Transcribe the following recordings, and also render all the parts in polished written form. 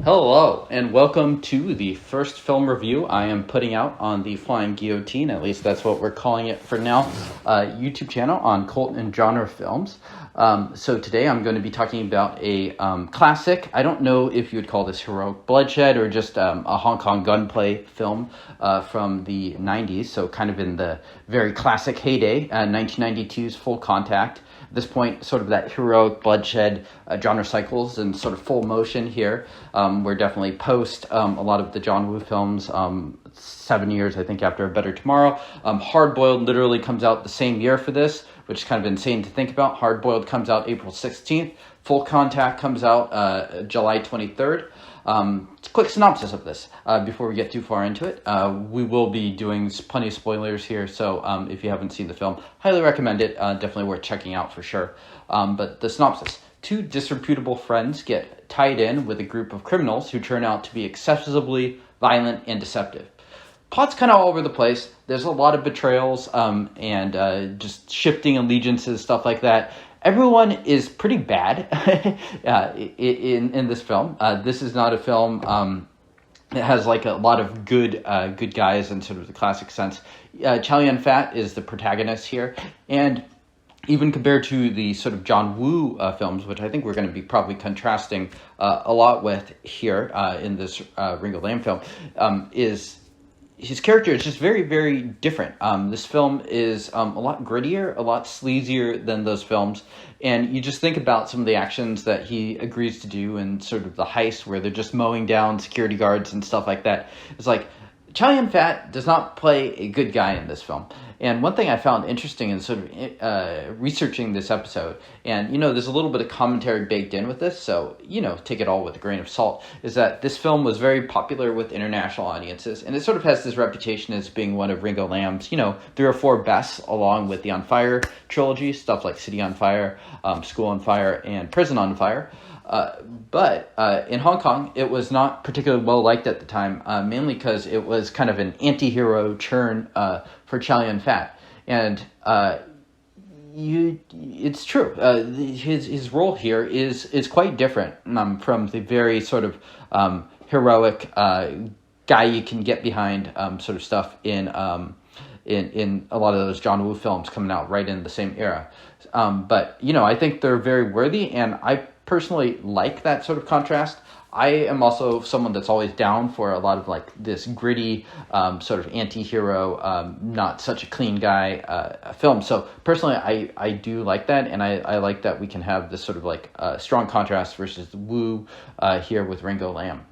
Hello, and welcome to the first film review I am putting out on the Flying Guillotine, at least that's what we're calling it for now, YouTube channel on cult and genre films. So today I'm going to be talking about a classic. I don't know if you would call this heroic bloodshed or just a Hong Kong gunplay film from the 90s, so kind of in the very classic heyday, 1992's Full Contact. At this point, sort of that heroic bloodshed genre cycles in sort of full motion here. We're definitely post a lot of the John Woo films, 7 years, I think, after A Better Tomorrow. Hard Boiled literally comes out the same year for this, which is kind of insane to think about. Hard Boiled comes out April 16th. Full Contact comes out July 23rd. Quick synopsis of this before we get too far into it. We will be doing plenty of spoilers here, so if you haven't seen the film, highly recommend it. Definitely worth checking out for sure. But the synopsis. Two disreputable friends get tied in with a group of criminals who turn out to be excessively violent and deceptive. Plot's kind of all over the place. There's a lot of betrayals and just shifting allegiances, stuff like that. Everyone is pretty bad in this film. This is not a film that has like a lot of good guys in sort of the classic sense. Chow Yun-fat is the protagonist here, and even compared to the sort of John Woo films, which I think we're going to be probably contrasting a lot with here in this Ringo Lam film, is his character is just very, very different. This film is a lot grittier, a lot sleazier than those films. And you just think about some of the actions that he agrees to do and sort of the heist where they're just mowing down security guards and stuff like that. It's like, Chow Yun-fat does not play a good guy in this film. And one thing I found interesting in sort of researching this episode, and, there's a little bit of commentary baked in with this, so, take it all with a grain of salt, is that this film was very popular with international audiences, and it sort of has this reputation as being one of Ringo Lam's, 3 or 4 bests, along with the On Fire trilogy, stuff like City on Fire, School on Fire, and Prison on Fire. But in Hong Kong, it was not particularly well liked at the time, mainly because it was kind of an anti-hero churn for Chow Yun-fat. And it's true. His role here is quite different from the very sort of heroic guy you can get behind sort of stuff in a lot of those John Woo films coming out right in the same era. But, I think they're very worthy, and I personally like that sort of contrast. I am also someone that's always down for a lot of like this gritty sort of anti-hero, not such a clean guy film. So personally, I do like that, and I like that we can have this sort of like strong contrast versus Woo here with Ringo Lam.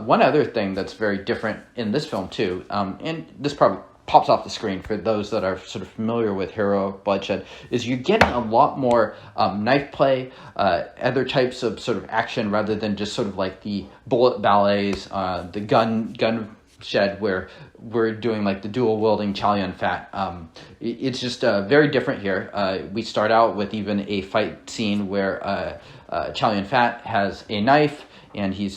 One other thing that's very different in this film too, and this probably pops off the screen for those that are sort of familiar with heroic bloodshed, is you're getting a lot more knife play, other types of sort of action rather than just sort of like the bullet ballets, the gun shed where we're doing like the dual wielding Chow Yun-fat. It's just very different here. We start out with even a fight scene where Chow Yun-fat has a knife and he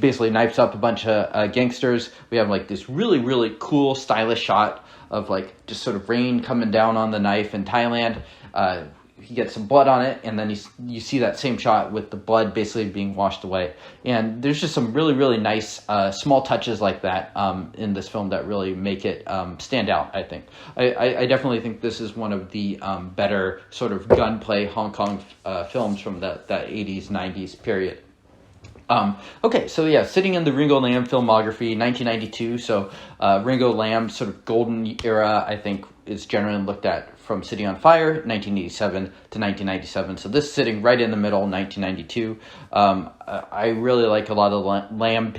basically knifes up a bunch of gangsters. We have like this really, really cool, stylish shot of like just sort of rain coming down on the knife in Thailand. He gets some blood on it, and then you see that same shot with the blood basically being washed away. And there's just some really, really nice small touches like that in this film that really make it stand out, I think. I definitely think this is one of the better sort of gunplay Hong Kong films from that 80s, 90s period. Okay, so yeah, sitting in the Ringo Lam filmography, 1992, so Ringo Lam's sort of golden era, I think, is generally looked at from City on Fire, 1987 to 1997, so this sitting right in the middle, 1992. I really like a lot of Lam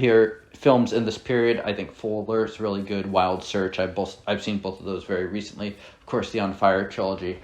films in this period. I think Full Alert is really good, Wild Search, I've seen both of those very recently, of course the On Fire trilogy.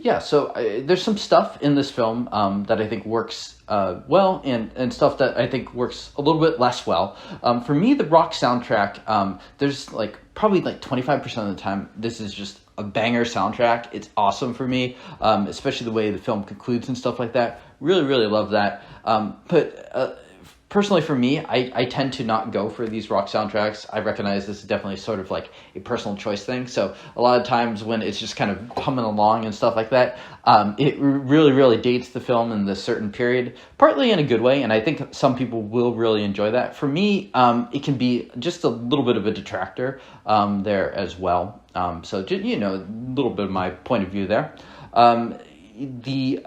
Yeah, so there's some stuff in this film that I think works well, and stuff that I think works a little bit less well. For me, the rock soundtrack, there's like probably like 25% of the time, this is just a banger soundtrack. It's awesome for me, especially the way the film concludes and stuff like that. Really, really love that. But personally for me, I tend to not go for these rock soundtracks. I recognize this is definitely sort of like a personal choice thing. So a lot of times when it's just kind of coming along and stuff like that, it really, really dates the film in this certain period, partly in a good way. And I think some people will really enjoy that. For me, it can be just a little bit of a detractor there as well. So, a little bit of my point of view there. The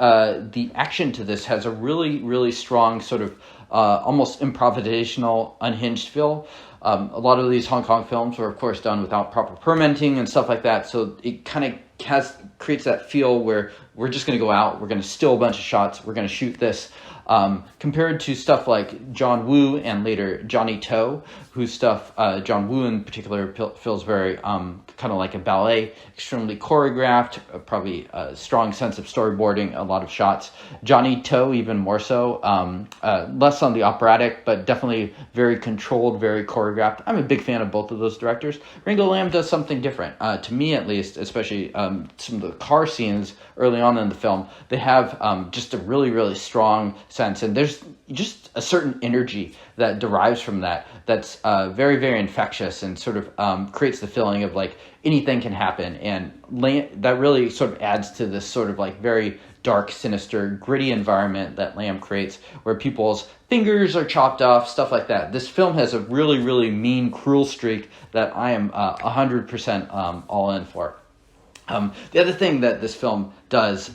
action to this has a really, really strong sort of almost improvisational, unhinged feel. A lot of these Hong Kong films were, of course, done without proper permitting and stuff like that. So it kind of creates that feel where we're just going to go out, we're going to steal a bunch of shots, we're going to shoot this. Compared to stuff like John Woo and later Johnny To, whose stuff, John Woo in particular, feels very kind of like a ballet, extremely choreographed, probably a strong sense of storyboarding, a lot of shots. Johnny To even more so, less on the operatic, but definitely very controlled, very choreographed. I'm a big fan of both of those directors. Ringo Lam does something different, to me at least, especially some of the car scenes early on in the film. They have just a really, really strong sense, and there's just a certain energy that derives from that's very, very infectious and sort of creates the feeling of like anything can happen, and that really sort of adds to this sort of like very dark, sinister, gritty environment that Lam creates, where people's fingers are chopped off, stuff like that. This film has a really, really mean, cruel streak that I am 100% all in for. The other thing that this film does,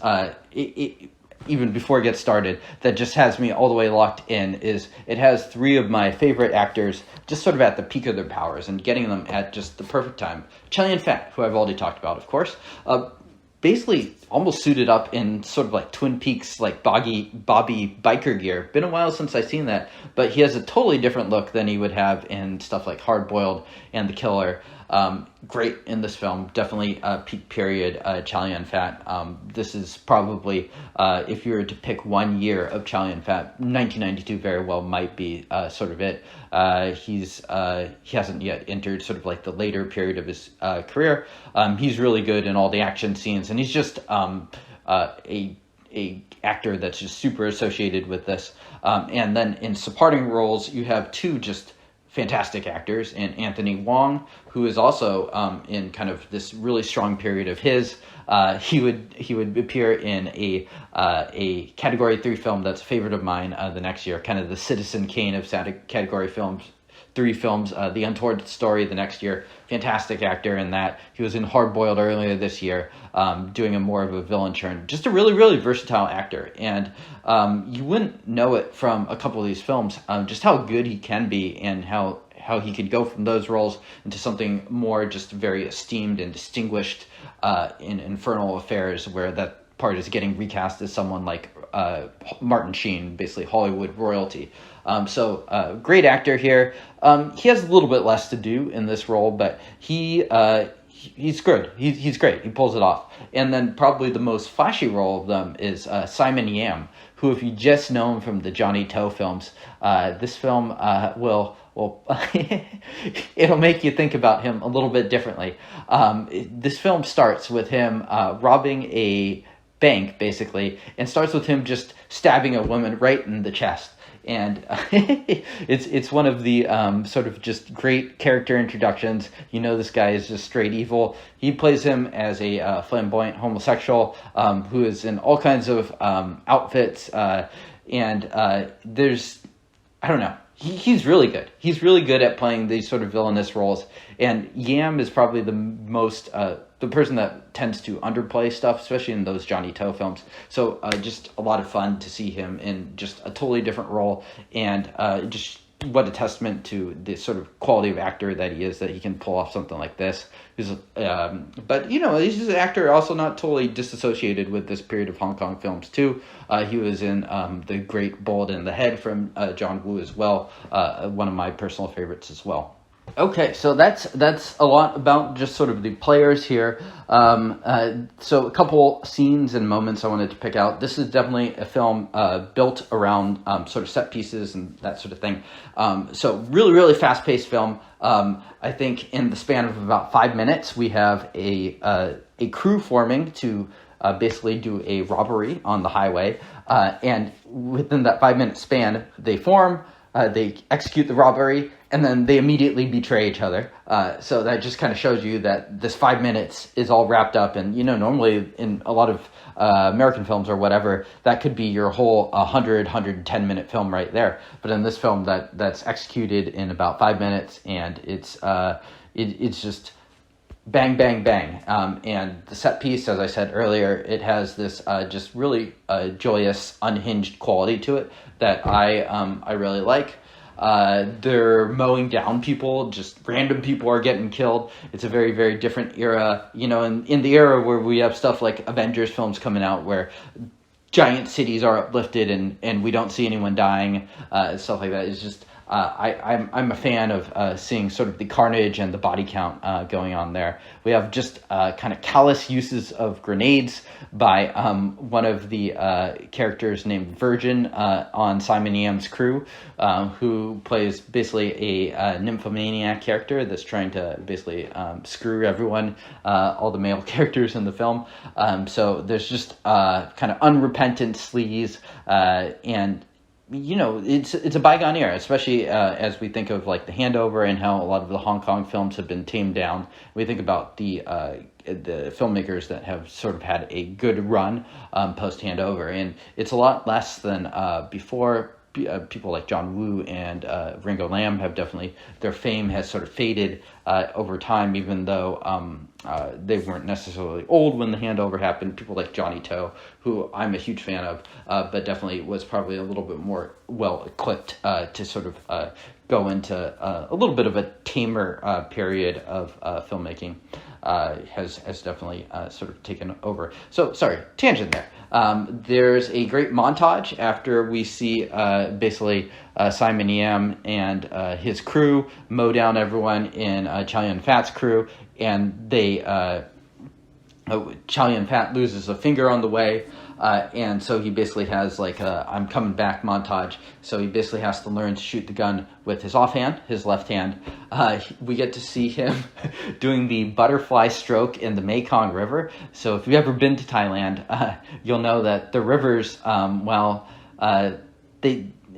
even before it gets started, that just has me all the way locked in, is it has three of my favorite actors just sort of at the peak of their powers and getting them at just the perfect time. Chow Yun-fat, who I've already talked about, of course, basically almost suited up in sort of like Twin Peaks, like Bobby biker gear. Been a while since I've seen that, but he has a totally different look than he would have in stuff like Hard Boiled and The Killer. Great in this film, definitely peak period Chow Yun-fat. This is probably, if you were to pick 1 year of Chow Yun-fat, 1992 very well might be sort of it. He hasn't yet entered sort of like the later period of his career. He's really good in all the action scenes, and he's just a actor that's just super associated with this. And then in supporting roles, you have two just fantastic actors, and Anthony Wong, who is also in kind of this really strong period of his. He would appear in a Category 3 film that's a favorite of mine the next year, kind of the Citizen Kane of Category 3 films, The Untoward Story the next year. Fantastic actor in that. He was in Hard Boiled earlier this year, doing a more of a villain turn. Just a really, really versatile actor. And you wouldn't know it from a couple of these films, just how good he can be and how he could go from those roles into something more just very esteemed and distinguished in Infernal Affairs, where that part is getting recast as someone like Martin Sheen, basically Hollywood royalty. So great actor here. He has a little bit less to do in this role, but he's good. He's great. He pulls it off. And then probably the most flashy role of them is Simon Yam, who, if you just know him from the Johnny To films, this film will it'll make you think about him a little bit differently. This film starts with him robbing a bank, basically, and starts with him just stabbing a woman right in the chest. And it's one of the sort of just great character introductions. You know, this guy is just straight evil. He plays him as a flamboyant homosexual who is in all kinds of outfits. And there's, I don't know, he's really good. He's really good at playing these sort of villainous roles. And Yam is probably the most, the person that tends to underplay stuff, especially in those Johnny To films. So just a lot of fun to see him in just a totally different role, and just what a testament to the sort of quality of actor that he is, that he can pull off something like this. But, you know, he's an actor also not totally disassociated with this period of Hong Kong films, too. He was in The Great Bullet in the Head from John Woo as well, one of my personal favorites as well. Okay, so that's a lot about just sort of the players here. So a couple scenes and moments I wanted to pick out. This is definitely a film built around sort of set pieces and that sort of thing. So really, really fast-paced film. I think in the span of about 5 minutes, we have a crew forming to basically do a robbery on the highway. And within that 5-minute span, they form. they execute the robbery, and then they immediately betray each other. So that just kind of shows you that this 5 minutes is all wrapped up. And, normally in a lot of American films or whatever, that could be your whole 110-minute film right there. But in this film, that's executed in about 5 minutes, and it's just bang, bang, bang. And the set piece, as I said earlier, it has this just really joyous, unhinged quality to it that I really like. They're mowing down people, just random people are getting killed. It's a very, very different era, in the era where we have stuff like Avengers films coming out where giant cities are uplifted and we don't see anyone dying, stuff like that. It's just, I'm a fan of seeing sort of the carnage and the body count going on there. We have just kind of callous uses of grenades by one of the characters named Virgin on Simon Yam's crew, who plays basically a nymphomaniac character that's trying to basically screw everyone, all the male characters in the film. So there's just kind of unrepentant sleaze, and it's a bygone era, especially as we think of like The Handover and how a lot of the Hong Kong films have been tamed down. We think about the filmmakers that have sort of had a good run post Handover, and it's a lot less than before. People like John Woo and Ringo Lam have definitely, their fame has sort of faded over time, even though they weren't necessarily old when The Handover happened. People like Johnny To, who I'm a huge fan of, but definitely was probably a little bit more well-equipped to sort of go into a little bit of a tamer period of filmmaking. Has definitely sort of taken over. So, sorry, tangent there. There's a great montage after we see basically Simon Yam and his crew mow down everyone in Chow Yun-fat's crew, and Chow Yun-fat loses a finger on the way, and so he basically has like a I'm coming back montage. So he basically has to learn to shoot the gun with his offhand, his left hand. We get to see him doing the butterfly stroke in the Mekong River. So if you've ever been to Thailand, you'll know that the rivers,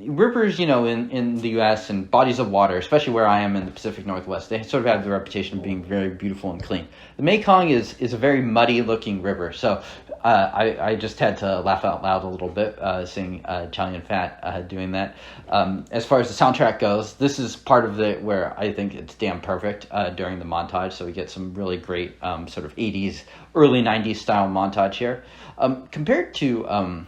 rivers, in the U.S. and bodies of water, especially where I am in the Pacific Northwest, they sort of have the reputation of being very beautiful and clean. The Mekong is a very muddy-looking river, so I just had to laugh out loud a little bit seeing Chow Yun-fat doing that. As far as the soundtrack goes, this is part of it where I think it's damn perfect during the montage, so we get some really great sort of 80s, early 90s style montage here. Compared to a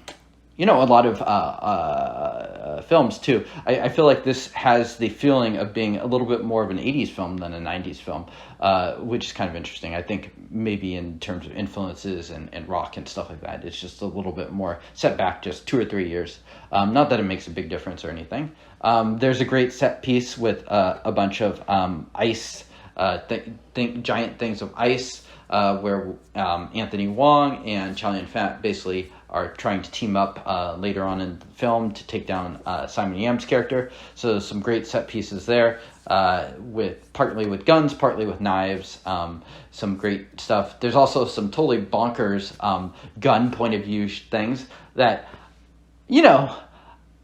lot of films too. I feel like this has the feeling of being a little bit more of an 80s film than a 90s film, which is kind of interesting. I think maybe in terms of influences and rock and stuff like that, it's just a little bit more set back just 2 or 3 years. Not that it makes a big difference or anything. There's a great set piece with a bunch of ice, giant things of ice, where Anthony Wong and Chow Yun-fat basically are trying to team up later on in the film to take down Simon Yam's character. So some great set pieces there, with partly with guns, partly with knives. Some great stuff. There's also some totally bonkers gun point of view things that,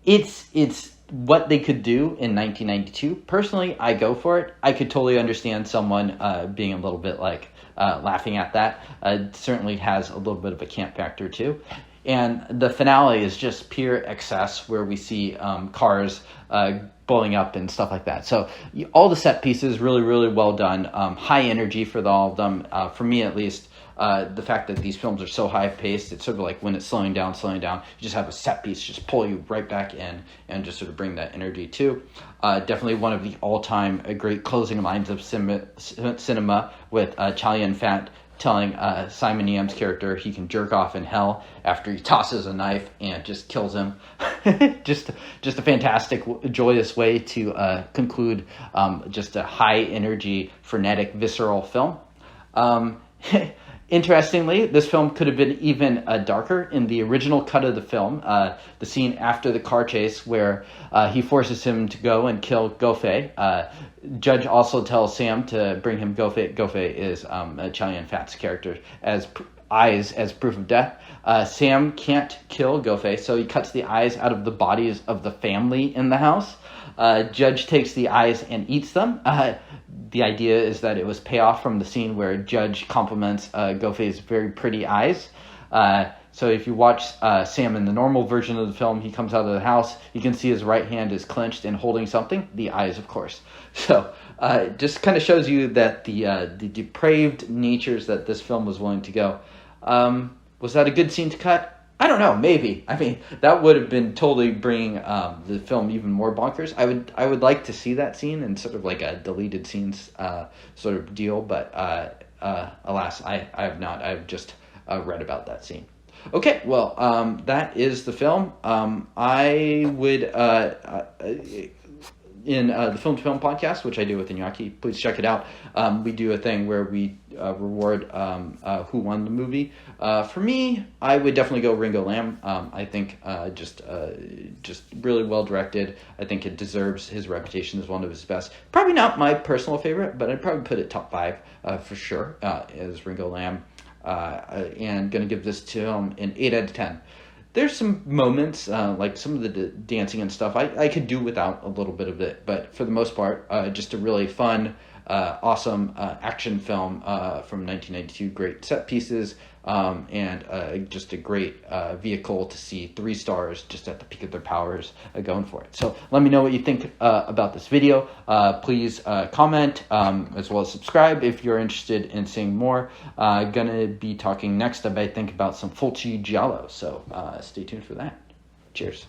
it's what they could do in 1992. Personally, I go for it. I could totally understand someone being a little bit like laughing at that. It certainly has a little bit of a camp factor too. And the finale is just pure excess, where we see cars blowing up and stuff like that. So all the set pieces really, really well done. High energy for all of them. For me, at least, the fact that these films are so high paced, it's sort of like when it's slowing down, you just have a set piece just pull you right back in and just sort of bring that energy too. Definitely one of the all-time great closing lines of cinema with Chow Yun-fat telling Simon Yam's character he can jerk off in hell after he tosses a knife and just kills him. just a fantastic, joyous way to conclude just a high-energy, frenetic, visceral film. Interestingly, this film could have been even darker. In the original cut of the film, the scene after the car chase where he forces him to go and kill Gofei, Judge also tells Sam to bring him Gofei. Gofei is Chow Yun-fat's character as eyes as proof of death. Sam can't kill Gofei, so he cuts the eyes out of the bodies of the family in the house. Judge takes the eyes and eats them. The idea is that it was payoff from the scene where Judge compliments Go-Fei's very pretty eyes. So if you watch Sam in the normal version of the film, he comes out of the house, you can see his right hand is clenched and holding something, the eyes, of course. So it just kind of shows you that the depraved natures that this film was willing to go. Was that a good scene to cut? I don't know, maybe. I mean, that would have been totally bringing the film even more bonkers. I would like to see that scene in sort of like a deleted scenes sort of deal, but alas, I have not. I've just read about that scene. Okay, well, that is the film. I would, in the Film to Film podcast, which I do with Iñaki, please check it out. We do a thing where we reward who won the movie. For me, I would definitely go Ringo Lam. I think just really well directed. I think it deserves his reputation as one of his best. Probably not my personal favorite, but I'd probably put it top 5 for sure as Ringo Lam. And going to give this to him an 8 out of 10. There's some moments, like some of the dancing and stuff, I could do without a little bit of it. But for the most part, just a really fun, awesome action film from 1992. Great set pieces, and just a great vehicle to see 3 stars just at the peak of their powers going for it. So let me know what you think about this video. Please comment as well as subscribe if you're interested in seeing more. Gonna be talking next, I think, about some Fulci Giallo. So stay tuned for that. Cheers.